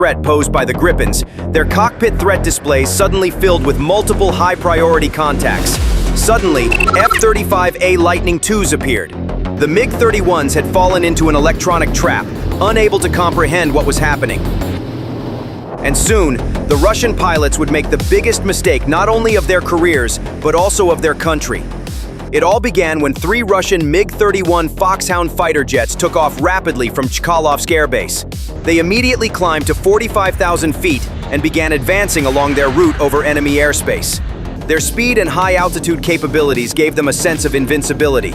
threat posed by the Gripens, their cockpit threat displays suddenly filled with multiple high-priority contacts. Suddenly, F-35-A Lightning IIs appeared. The MiG-31s had fallen into an electronic trap, unable to comprehend what was happening. And soon, the Russian pilots would make the biggest mistake not only of their careers, but also of their country. It all began when 3 Russian MiG-31 Foxhound fighter jets took off rapidly from Chkalovsk Air Base. They immediately climbed to 45,000 feet and began advancing along their route over enemy airspace. Their speed and high-altitude capabilities gave them a sense of invincibility.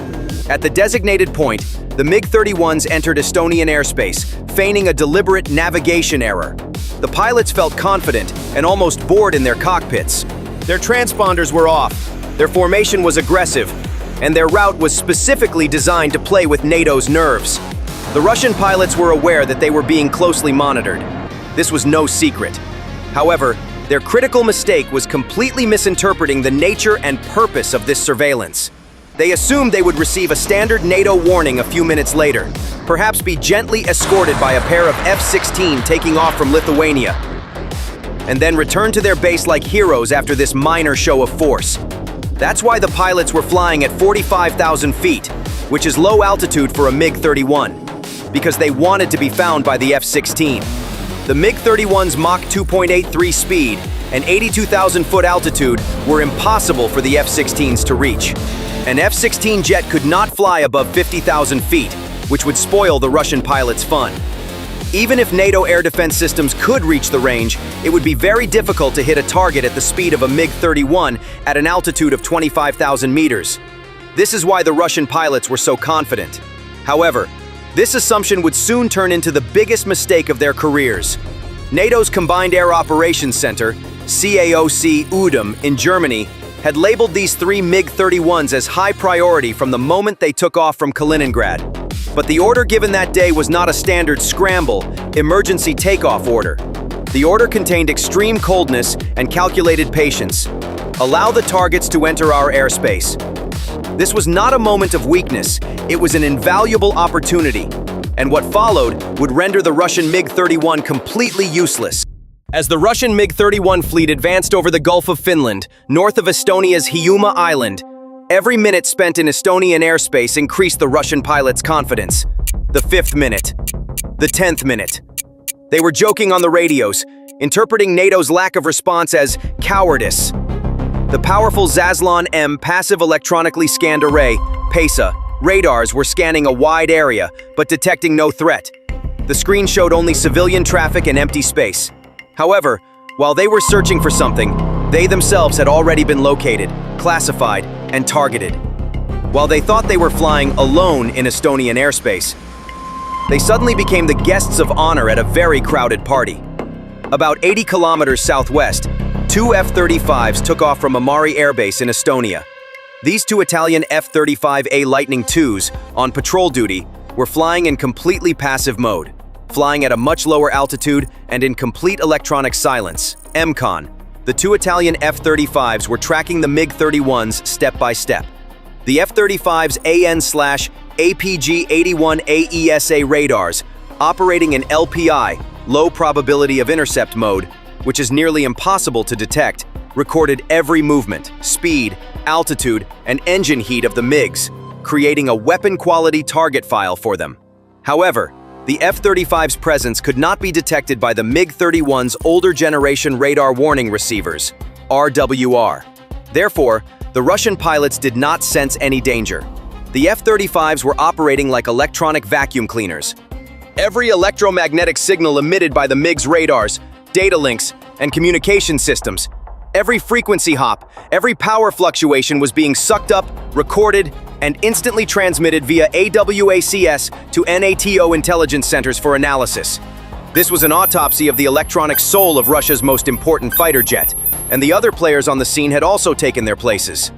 At the designated point, the MiG-31s entered Estonian airspace, feigning a deliberate navigation error. The pilots felt confident and almost bored in their cockpits. Their transponders were off, their formation was aggressive, and their route was specifically designed to play with NATO's nerves. The Russian pilots were aware that they were being closely monitored. This was no secret. However, their critical mistake was completely misinterpreting the nature and purpose of this surveillance. They assumed they would receive a standard NATO warning a few minutes later, perhaps be gently escorted by a pair of F-16 taking off from Lithuania, and then return to their base like heroes after this minor show of force. That's why the pilots were flying at 45,000 feet, which is low altitude for a MiG-31, because they wanted to be found by the F-16. The MiG-31's Mach 2.83 speed and 82,000-foot altitude were impossible for the F-16s to reach. An F-16 jet could not fly above 50,000 feet, which would spoil the Russian pilots' fun. Even if NATO air defense systems could reach the range, it would be very difficult to hit a target at the speed of a MiG-31 at an altitude of 25,000 meters. This is why the Russian pilots were so confident. However, this assumption would soon turn into the biggest mistake of their careers. NATO's Combined Air Operations Center, CAOC-UDM in Germany, had labeled these 3 MiG-31s as high priority from the moment they took off from Kaliningrad. But the order given that day was not a standard scramble, emergency takeoff order. The order contained extreme coldness and calculated patience. Allow the targets to enter our airspace. This was not a moment of weakness, it was an invaluable opportunity, and what followed would render the Russian MiG-31 completely useless. As the Russian MiG-31 fleet advanced over the Gulf of Finland, north of Estonia's Hiiumaa Island, every minute spent in Estonian airspace increased the Russian pilots' confidence. The 5th minute. The 10th minute. They were joking on the radios, interpreting NATO's lack of response as cowardice. The powerful Zaslon M passive electronically scanned array, PESA, radars were scanning a wide area, but detecting no threat. The screen showed only civilian traffic and empty space. However, while they were searching for something, they themselves had already been located, classified, and targeted. While they thought they were flying alone in Estonian airspace, they suddenly became the guests of honor at a very crowded party. About 80 kilometers southwest, 2 F-35s took off from Amari Air Base in Estonia. These 2 Italian F-35-A Lightning IIs, on patrol duty, were flying in completely passive mode, flying at a much lower altitude and in complete electronic silence, MCON. The 2 Italian F-35s were tracking the MiG-31s step by step. The F-35's AN/APG-81 AESA radars, operating in LPI, low probability of intercept mode, which is nearly impossible to detect, recorded every movement, speed, altitude, and engine heat of the MiGs, creating a weapon-quality target file for them. However, the F-35's presence could not be detected by the MiG-31's older generation radar warning receivers, RWR. Therefore, the Russian pilots did not sense any danger. The F-35s were operating like electronic vacuum cleaners. Every electromagnetic signal emitted by the MiG's radars, data links, and communication systems, every frequency hop, every power fluctuation was being sucked up, recorded, and instantly transmitted via AWACS to NATO intelligence centers for analysis. This was an autopsy of the electronic soul of Russia's most important fighter jet, and the other players on the scene had also taken their places.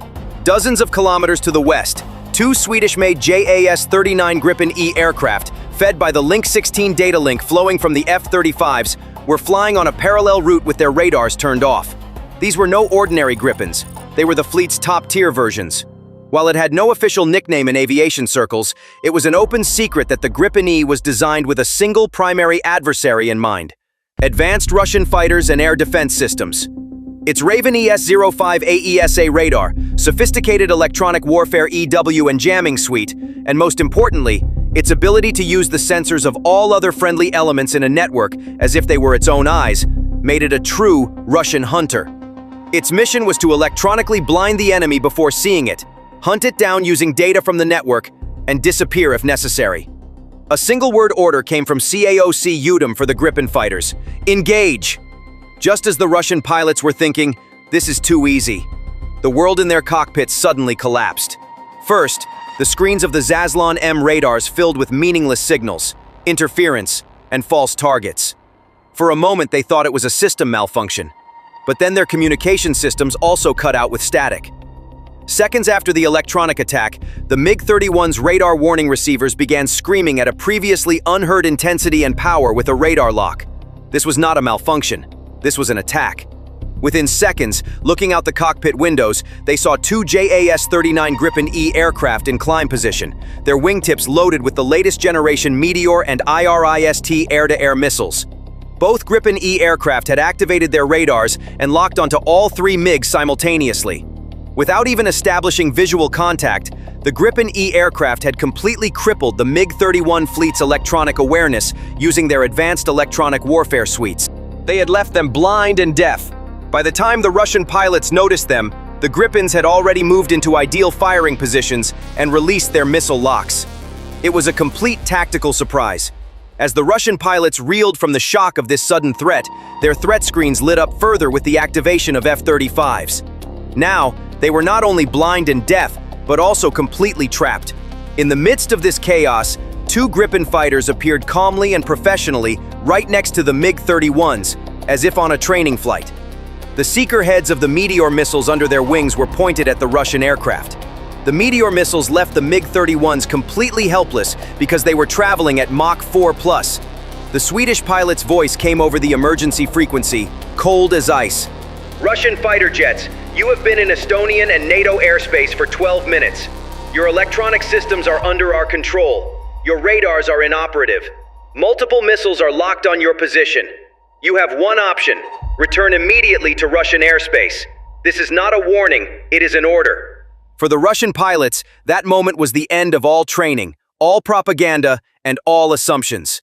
Dozens of kilometers to the west, 2 Swedish-made JAS-39 Gripen E aircraft, fed by the Link 16 data link flowing from the F-35s, were flying on a parallel route with their radars turned off. These were no ordinary Gripens, they were the fleet's top-tier versions. While it had no official nickname in aviation circles, it was an open secret that the Gripen E was designed with a single primary adversary in mind: Advanced Russian fighters and air defense systems. Its Gripen E S-05-A radar, sophisticated electronic warfare EW and jamming suite, and most importantly, its ability to use the sensors of all other friendly elements in a network as if they were its own eyes, made it a true Russian hunter. Its mission was to electronically blind the enemy before seeing it, hunt it down using data from the network, and disappear if necessary. A single-word order came from CAOC UDM for the Gripen fighters: engage! Just as the Russian pilots were thinking, this is too easy, the world in their cockpits suddenly collapsed. First, the screens of the Zaslon M radars filled with meaningless signals, interference, and false targets. For a moment, they thought it was a system malfunction, but then their communication systems also cut out with static. Seconds after the electronic attack, the MiG-31's radar warning receivers began screaming at a previously unheard intensity and power with a radar lock. This was not a malfunction. This was an attack. Within seconds, looking out the cockpit windows, they saw two JAS-39 Gripen E aircraft in climb position, their wingtips loaded with the latest generation Meteor and IRIS-T air-to-air missiles. Both Gripen E aircraft had activated their radars and locked onto all three MiGs simultaneously. Without even establishing visual contact, the Gripen E aircraft had completely crippled the MiG-31 fleet's electronic awareness using their advanced electronic warfare suites. They had left them blind and deaf. By the time the Russian pilots noticed them, the Gripens had already moved into ideal firing positions and released their missile locks. It was a complete tactical surprise. As the Russian pilots reeled from the shock of this sudden threat, their threat screens lit up further with the activation of F-35s. Now, they were not only blind and deaf, but also completely trapped. In the midst of this chaos, two Gripen fighters appeared calmly and professionally right next to the MiG-31s, as if on a training flight. The seeker heads of the Meteor missiles under their wings were pointed at the Russian aircraft. The Meteor missiles left the MiG-31s completely helpless because they were traveling at Mach 4+. The Swedish pilot's voice came over the emergency frequency, cold as ice. Russian fighter jets, you have been in Estonian and NATO airspace for 12 minutes. Your electronic systems are under our control. Your radars are inoperative. Multiple missiles are locked on your position. You have one option: return immediately to Russian airspace. This is not a warning, it is an order. For the Russian pilots, that moment was the end of all training, all propaganda, and all assumptions.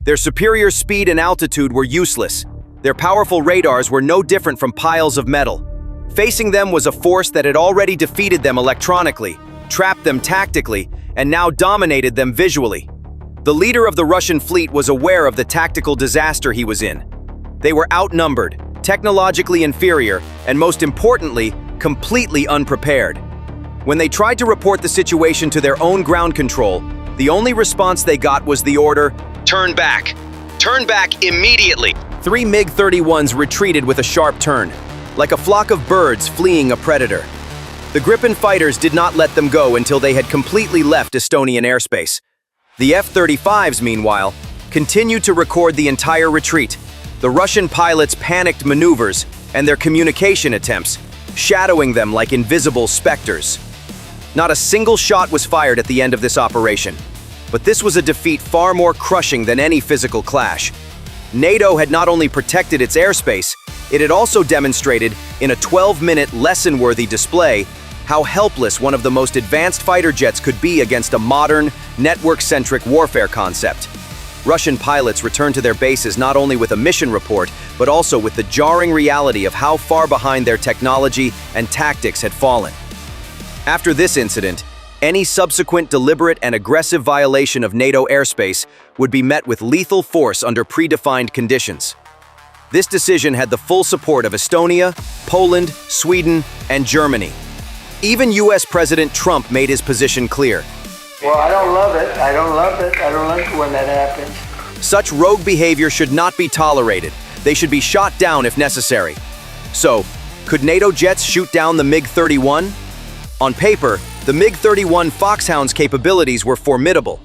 Their superior speed and altitude were useless. Their powerful radars were no different from piles of metal. Facing them was a force that had already defeated them electronically, trapped them tactically, and now dominated them visually. The leader of the Russian fleet was aware of the tactical disaster he was in. They were outnumbered, technologically inferior, and most importantly, completely unprepared. When they tried to report the situation to their own ground control, the only response they got was the order, "Turn back! Turn back immediately!" Three MiG-31s retreated with a sharp turn, like a flock of birds fleeing a predator. The Gripen fighters did not let them go until they had completely left Estonian airspace. The F-35s, meanwhile, continued to record the entire retreat, the Russian pilots' panicked maneuvers, and their communication attempts, shadowing them like invisible specters. Not a single shot was fired at the end of this operation, but this was a defeat far more crushing than any physical clash. NATO had not only protected its airspace, it had also demonstrated, in a 12-minute lesson-worthy display, how helpless one of the most advanced fighter jets could be against a modern, network-centric warfare concept. Russian pilots returned to their bases not only with a mission report, but also with the jarring reality of how far behind their technology and tactics had fallen. After this incident, any subsequent deliberate and aggressive violation of NATO airspace would be met with lethal force under predefined conditions. This decision had the full support of Estonia, Poland, Sweden, and Germany. Even US President Trump made his position clear. Well, I don't love it. I don't love it. I don't like it when that happens. Such rogue behavior should not be tolerated. They should be shot down if necessary. So, could NATO jets shoot down the MiG-31? On paper, the MiG-31 Foxhounds' capabilities were formidable.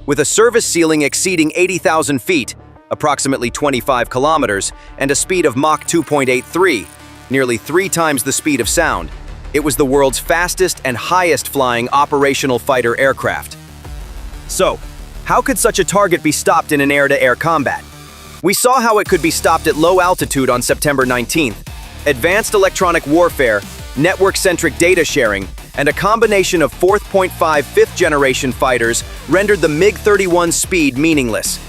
With a service ceiling exceeding 80,000 feet, approximately 25 kilometers, and a speed of Mach 2.83, nearly 3 times the speed of sound, it was the world's fastest and highest-flying operational fighter aircraft. So, how could such a target be stopped in an air-to-air combat? We saw how it could be stopped at low altitude on September 19th. Advanced electronic warfare, network-centric data sharing, and a combination of 4.5 fifth-generation fighters rendered the MiG-31's speed meaningless.